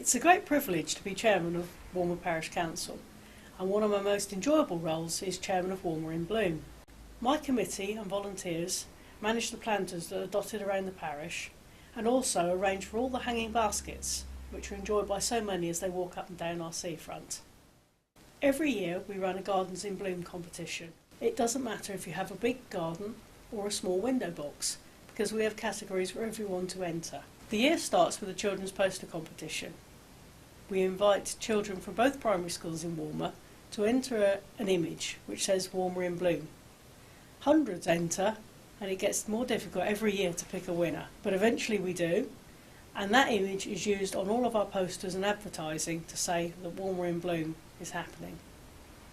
It's a great privilege to be chairman of Walmer Parish Council, and one of my most enjoyable roles is chairman of Walmer in Bloom. My committee and volunteers manage the planters that are dotted around the parish, and also arrange for all the hanging baskets, which are enjoyed by so many as they walk up and down our seafront. Every year we run a Gardens in Bloom competition. It doesn't matter if you have a big garden or a small window box, because we have categories for everyone to enter. The year starts with a children's poster competition. We invite children from both primary schools in Walmer to enter an image which says Walmer in Bloom. Hundreds enter, and it gets more difficult every year to pick a winner, but eventually we do, and that image is used on all of our posters and advertising to say that Walmer in Bloom is happening.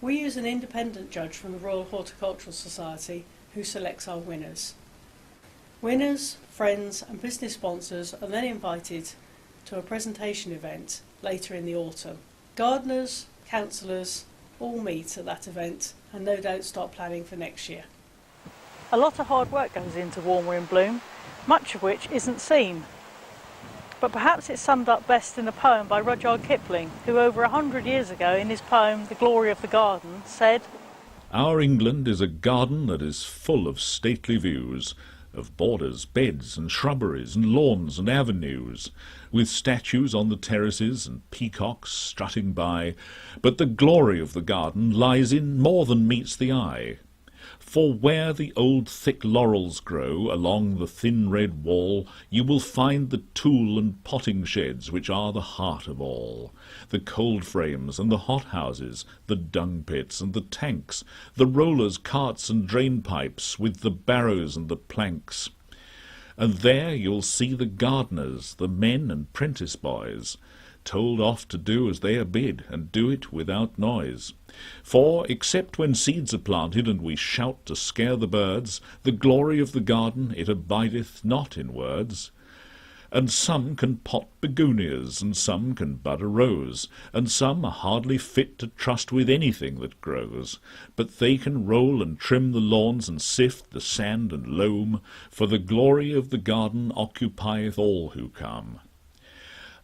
We use an independent judge from the Royal Horticultural Society who selects our winners. Winners, friends and business sponsors are then invited to a presentation event later in the autumn. Gardeners, councillors all meet at that event and no doubt start planning for next year. A lot of hard work goes into Walmer in Bloom, much of which isn't seen. But perhaps it's summed up best in a poem by Rudyard Kipling, who over 100 years ago in his poem The Glory of the Garden said, "Our England is a garden that is full of stately views, of borders, beds and shrubberies and lawns and avenues, with statues on the terraces and peacocks strutting by, but the glory of the garden lies in more than meets the eye. For where the old thick laurels grow along the thin red wall, you will find the tool and potting sheds which are the heart of all, the cold frames and the hothouses, the dung pits and the tanks, the rollers, carts and drain pipes, with the barrows and the planks. And there you'll see the gardeners, the men and prentice boys, told off to do as they are bid, and do it without noise. For, except when seeds are planted and we shout to scare the birds, the glory of the garden it abideth not in words. And some can pot begonias, and some can bud a rose, and some are hardly fit to trust with anything that grows, but they can roll and trim the lawns and sift the sand and loam, for the glory of the garden occupieth all who come.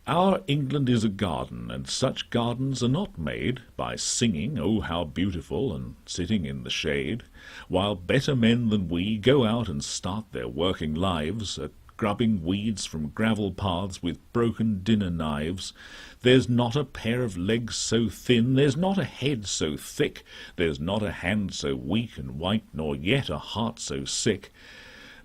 Our England is a garden, and such gardens are not made by singing, "Oh, how beautiful," and sitting in the shade, while better men than we go out and start their working lives at grubbing weeds from gravel paths with broken dinner knives. There's not a pair of legs so thin, there's not a head so thick, there's not a hand so weak and white, nor yet a heart so sick,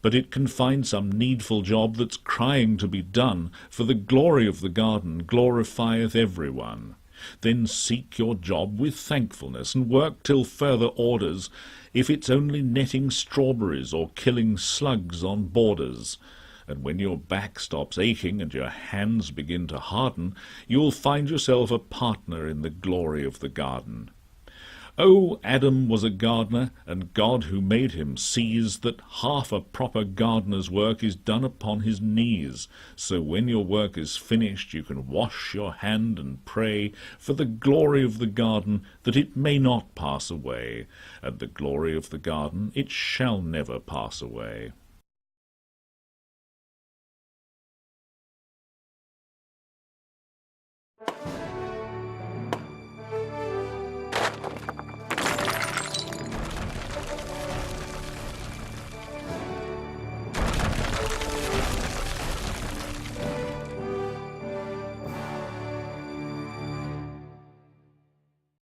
but it can find some needful job that's crying to be done, for the glory of the garden glorifieth everyone. Then seek your job with thankfulness, and work till further orders, if it's only netting strawberries or killing slugs on borders. And when your back stops aching and your hands begin to harden, you'll find yourself a partner in the glory of the garden. Oh, Adam was a gardener, and God who made him sees that half a proper gardener's work is done upon his knees. So when your work is finished, you can wash your hand and pray for the glory of the garden, that it may not pass away. And the glory of the garden, it shall never pass away.